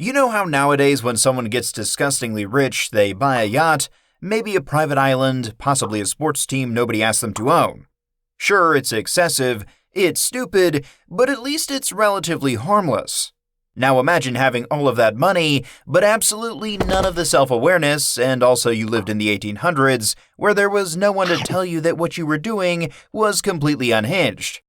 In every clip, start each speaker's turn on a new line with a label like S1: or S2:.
S1: You know how nowadays when someone gets disgustingly rich, they buy a yacht, maybe a private island, possibly a sports team nobody asked them to own? Sure, it's excessive, it's stupid, but at least it's relatively harmless. Now imagine having all of that money, but absolutely none of the self-awareness, and also you lived in the 1800s, where there was no one to tell you that what you were doing was completely unhinged.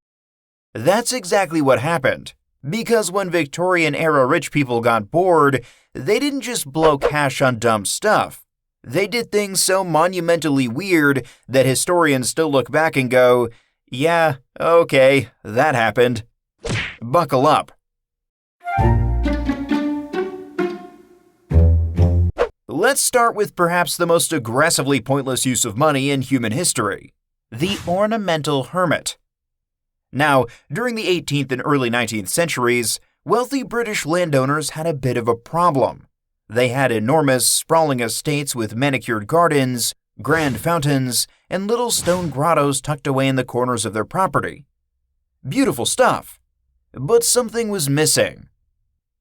S1: That's exactly what happened. Because when Victorian-era rich people got bored, they didn't just blow cash on dumb stuff. They did things so monumentally weird that historians still look back and go, yeah, okay, that happened. Buckle up. Let's start with perhaps the most aggressively pointless use of money in human history, the ornamental hermit. Now, during the 18th and early 19th centuries, wealthy British landowners had a bit of a problem. They had enormous, sprawling estates with manicured gardens, grand fountains, and little stone grottos tucked away in the corners of their property. Beautiful stuff. But something was missing.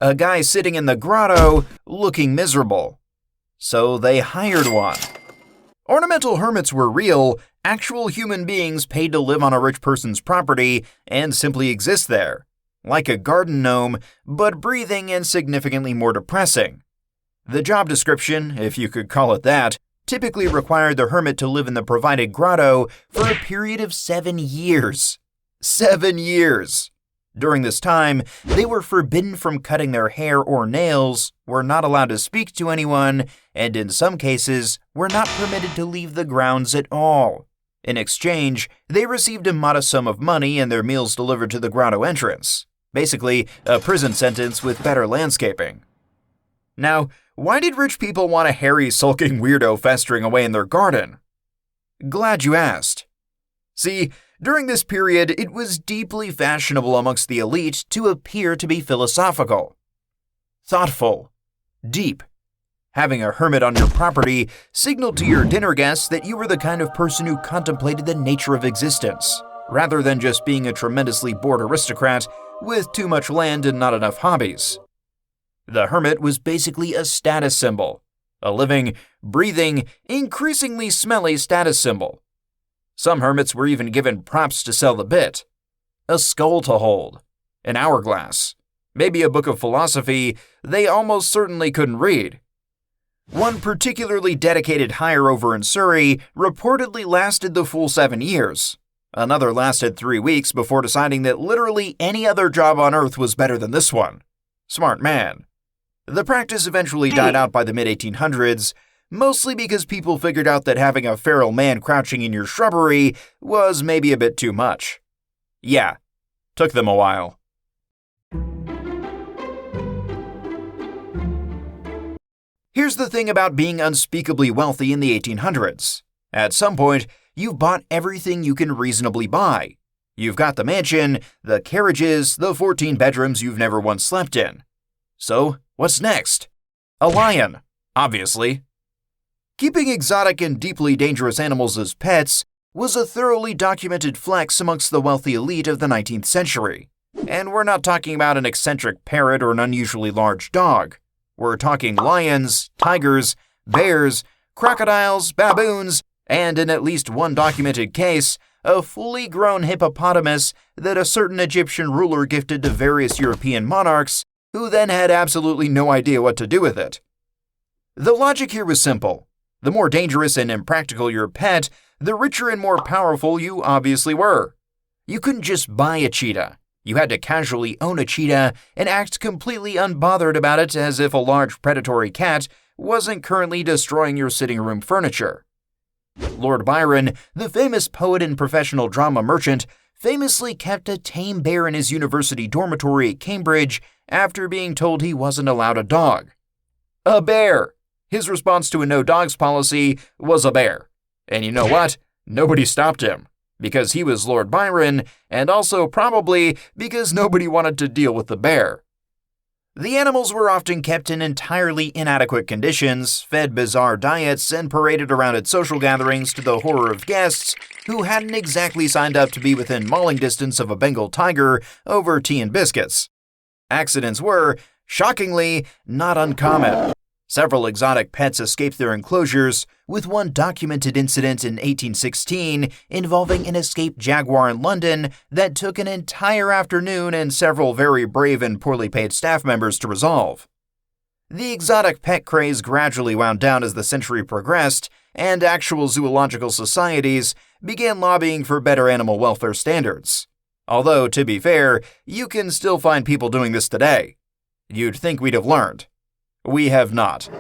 S1: A guy sitting in the grotto looking miserable. So they hired one. Ornamental hermits were real, actual human beings paid to live on a rich person's property and simply exist there. Like a garden gnome, but breathing and significantly more depressing. The job description, if you could call it that, typically required the hermit to live in the provided grotto for a period of 7 years. 7 years! During this time, they were forbidden from cutting their hair or nails, were not allowed to speak to anyone, and in some cases, were not permitted to leave the grounds at all. In exchange, they received a modest sum of money and their meals delivered to the grotto entrance. Basically, a prison sentence with better landscaping. Now, why did rich people want a hairy, sulking weirdo festering away in their garden? Glad you asked. See, during this period, it was deeply fashionable amongst the elite to appear to be philosophical, thoughtful, deep. Having a hermit on your property signaled to your dinner guests that you were the kind of person who contemplated the nature of existence, rather than just being a tremendously bored aristocrat with too much land and not enough hobbies. The hermit was basically a status symbol, a living, breathing, increasingly smelly status symbol. Some hermits were even given props to sell the bit. A skull to hold, an hourglass, maybe a book of philosophy they almost certainly couldn't read. One particularly dedicated hire over in Surrey reportedly lasted the full 7 years. Another lasted 3 weeks before deciding that literally any other job on earth was better than this one. Smart man. The practice eventually died out by the mid-1800s, mostly because people figured out that having a feral man crouching in your shrubbery was maybe a bit too much. Yeah, took them a while. Here's the thing about being unspeakably wealthy in the 1800s. At some point, you've bought everything you can reasonably buy. You've got the mansion, the carriages, the 14 bedrooms you've never once slept in. So, what's next? A lion, obviously. Keeping exotic and deeply dangerous animals as pets was a thoroughly documented flex amongst the wealthy elite of the 19th century. And we're not talking about an eccentric parrot or an unusually large dog. We're talking lions, tigers, bears, crocodiles, baboons, and in at least one documented case, a fully grown hippopotamus that a certain Egyptian ruler gifted to various European monarchs, who then had absolutely no idea what to do with it. The logic here was simple. The more dangerous and impractical your pet, the richer and more powerful you obviously were. You couldn't just buy a cheetah. You had to casually own a cheetah and act completely unbothered about it as if a large predatory cat wasn't currently destroying your sitting room furniture. Lord Byron, the famous poet and professional drama merchant, famously kept a tame bear in his university dormitory at Cambridge after being told he wasn't allowed a dog. A bear! His response to a no-dogs policy was a bear. And you know what? Nobody stopped him. Because he was Lord Byron, and also probably because nobody wanted to deal with the bear. The animals were often kept in entirely inadequate conditions, fed bizarre diets, and paraded around at social gatherings to the horror of guests who hadn't exactly signed up to be within mauling distance of a Bengal tiger over tea and biscuits. Accidents were, Shockingly, not uncommon. Several exotic pets escaped their enclosures, with one documented incident in 1816 involving an escaped jaguar in London that took an entire afternoon and several very brave and poorly paid staff members to resolve. The exotic pet craze gradually wound down as the century progressed, and actual zoological societies began lobbying for better animal welfare standards. Although, to be fair, you can still find people doing this today. You'd think we'd have learned. We have not.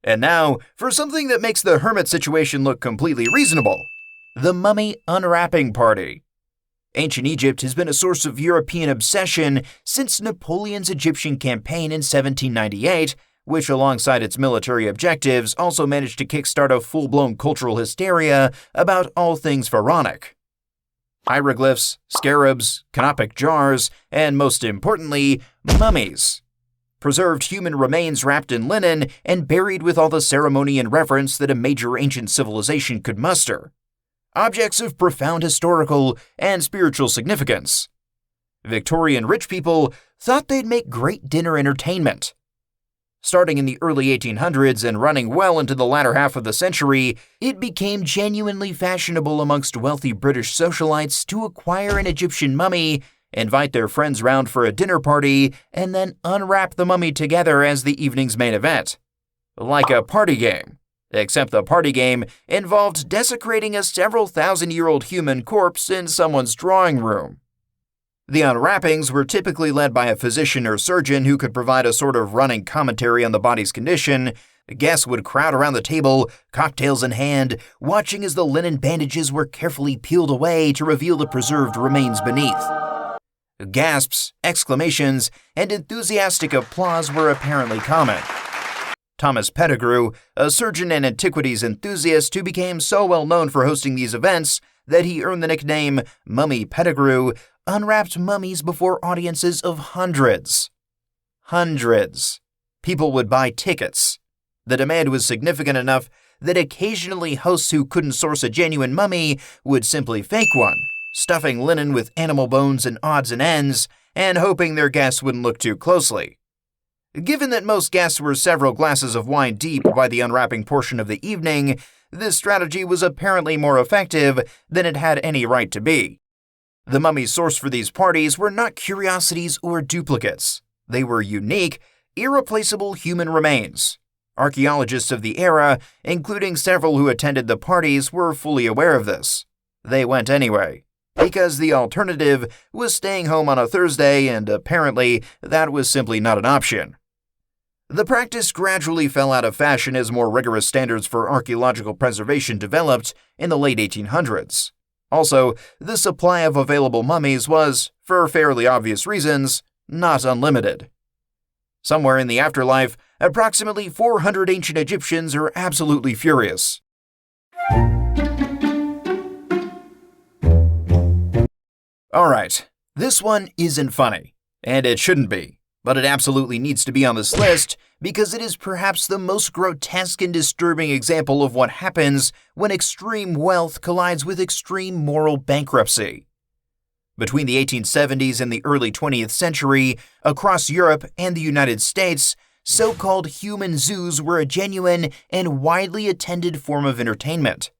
S1: And now, for something that makes the hermit situation look completely reasonable: the mummy unwrapping party. Ancient Egypt has been a source of European obsession since Napoleon's Egyptian campaign in 1798, which alongside its military objectives also managed to kickstart a full-blown cultural hysteria about all things pharaonic. Hieroglyphs, scarabs, canopic jars, and most importantly, mummies. Preserved human remains wrapped in linen and buried with all the ceremony and reverence that a major ancient civilization could muster. Objects of profound historical and spiritual significance. Victorian rich people thought they'd make great dinner entertainment. Starting in the early 1800s and running well into the latter half of the century, it became genuinely fashionable amongst wealthy British socialites to acquire an Egyptian mummy, invite their friends round for a dinner party, and then unwrap the mummy together as the evening's main event. Like a party game. Except the party game involved desecrating a several thousand-year-old human corpse in someone's drawing room. The unwrappings were typically led by a physician or surgeon who could provide a sort of running commentary on the body's condition. Guests would crowd around the table, cocktails in hand, watching as the linen bandages were carefully peeled away to reveal the preserved remains beneath. Gasps, exclamations, and enthusiastic applause were apparently common. Thomas Pettigrew, a surgeon and antiquities enthusiast who became so well known for hosting these events that he earned the nickname Mummy Pettigrew, unwrapped mummies before audiences of hundreds. Hundreds. People would buy tickets. The demand was significant enough that occasionally hosts who couldn't source a genuine mummy would simply fake one, stuffing linen with animal bones and odds and ends, and hoping their guests wouldn't look too closely. Given that most guests were several glasses of wine deep by the unwrapping portion of the evening, this strategy was apparently more effective than it had any right to be. The mummies sourced for these parties were not curiosities or duplicates. They were unique, irreplaceable human remains. Archaeologists of the era, including several who attended the parties, were fully aware of this. They went anyway, because the alternative was staying home on a Thursday, and apparently that was simply not an option. The practice gradually fell out of fashion as more rigorous standards for archaeological preservation developed in the late 1800s. Also, the supply of available mummies was, for fairly obvious reasons, not unlimited. Somewhere in the afterlife, approximately 400 ancient Egyptians are absolutely furious. Alright, this one isn't funny, and it shouldn't be, but it absolutely needs to be on this list because it is perhaps the most grotesque and disturbing example of what happens when extreme wealth collides with extreme moral bankruptcy. Between the 1870s and the early 20th century, across Europe and the United States, so-called human zoos were a genuine and widely attended form of entertainment.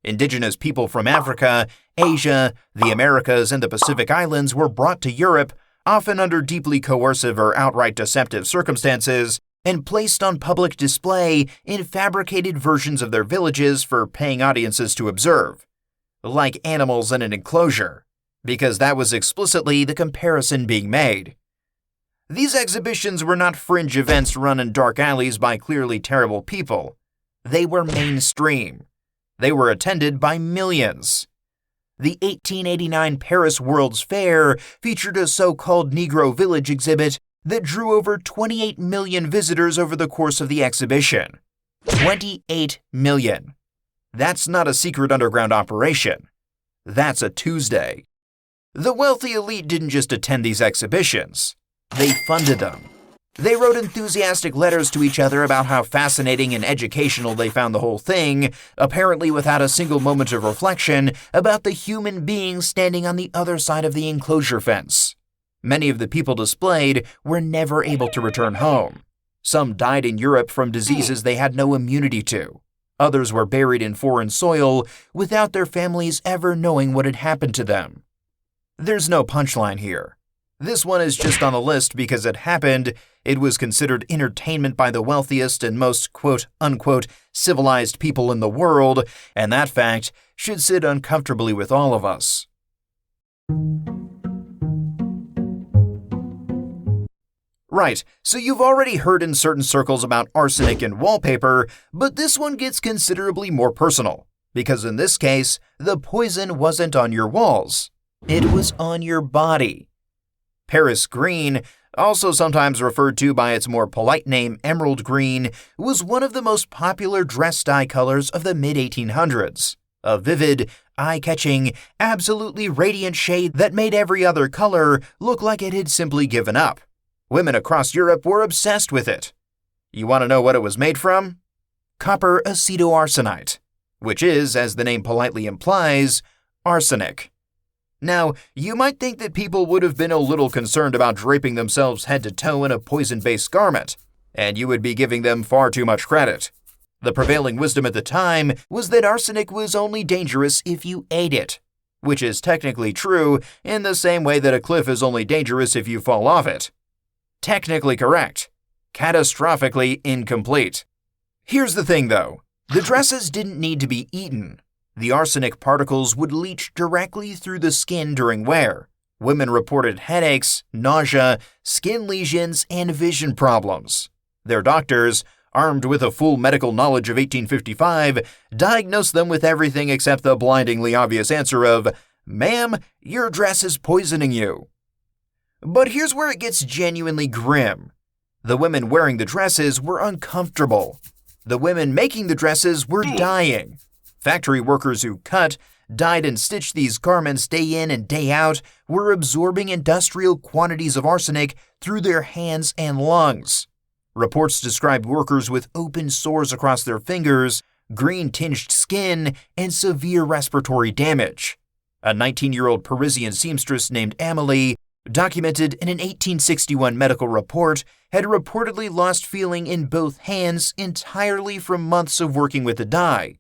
S1: Indigenous people from Africa, Asia, the Americas, and the Pacific Islands were brought to Europe, often under deeply coercive or outright deceptive circumstances, and placed on public display in fabricated versions of their villages for paying audiences to observe, like animals in an enclosure, because that was explicitly the comparison being made. These exhibitions were not fringe events run in dark alleys by clearly terrible people. They were mainstream. They were attended by millions. The 1889 Paris World's Fair featured a so-called Negro Village exhibit that drew over 28 million visitors over the course of the exhibition. 28 million. That's not a secret underground operation. That's a Tuesday. The wealthy elite didn't just attend these exhibitions. They funded them. They wrote enthusiastic letters to each other about how fascinating and educational they found the whole thing, apparently without a single moment of reflection about the human being standing on the other side of the enclosure fence. Many of the people displayed were never able to return home. Some died in Europe from diseases they had no immunity to. Others were buried in foreign soil without their families ever knowing what had happened to them. There's no punchline here. This one is just on the list because it happened. It was considered entertainment by the wealthiest and most quote-unquote civilized people in the world, and that fact should sit uncomfortably with all of us. Right, so you've already heard in certain circles about arsenic in wallpaper, but this one gets considerably more personal, because in this case, the poison wasn't on your walls. It was on your body. Paris green, also sometimes referred to by its more polite name emerald green, was one of the most popular dress dye colors of the mid-1800s. A vivid, eye-catching, absolutely radiant shade that made every other color look like it had simply given up. Women across Europe were obsessed with it. You want to know what it was made from? Copper acetoarsenite, which is, as the name politely implies, arsenic. Now, you might think that people would have been a little concerned about draping themselves head to toe in a poison-based garment, and you would be giving them far too much credit. The prevailing wisdom at the time was that arsenic was only dangerous if you ate it, which is technically true in the same way that a cliff is only dangerous if you fall off it. Technically correct. Catastrophically incomplete. Here's the thing, though. The dresses didn't need to be eaten. The arsenic particles would leach directly through the skin during wear. Women reported headaches, nausea, skin lesions, and vision problems. Their doctors, armed with a full medical knowledge of 1855, diagnosed them with everything except the blindingly obvious answer of, "Ma'am, your dress is poisoning you." But here's where it gets genuinely grim. The women wearing the dresses were uncomfortable. The women making the dresses were dying. Factory workers who cut, dyed, and stitched these garments day in and day out were absorbing industrial quantities of arsenic through their hands and lungs. Reports described workers with open sores across their fingers, green-tinged skin, and severe respiratory damage. A 19-year-old Parisian seamstress named Amélie, documented in an 1861 medical report, had reportedly lost feeling in both hands entirely from months of working with the dye.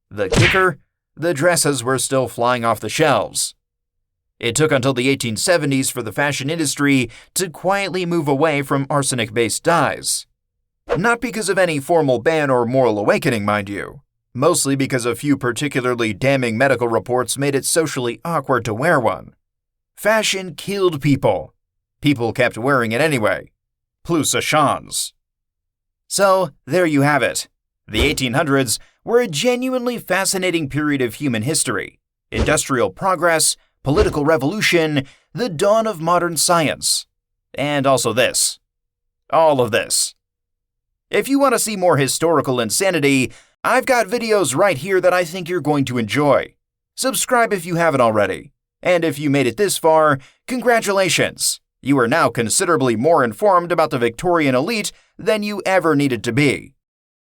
S1: The kicker? The dresses were still flying off the shelves. It took until the 1870s for the fashion industry to quietly move away from arsenic-based dyes. Not because of any formal ban or moral awakening, mind you. Mostly because a few particularly damning medical reports made it socially awkward to wear one. Fashion killed people. People kept wearing it anyway. Plus a chance. So, there you have it. The 1800s were a genuinely fascinating period of human history. Industrial progress, political revolution, the dawn of modern science. And also this. All of this. If you want to see more historical insanity, I've got videos right here that I think you're going to enjoy. Subscribe if you haven't already. And if you made it this far, congratulations! You are now considerably more informed about the Victorian elite than you ever needed to be.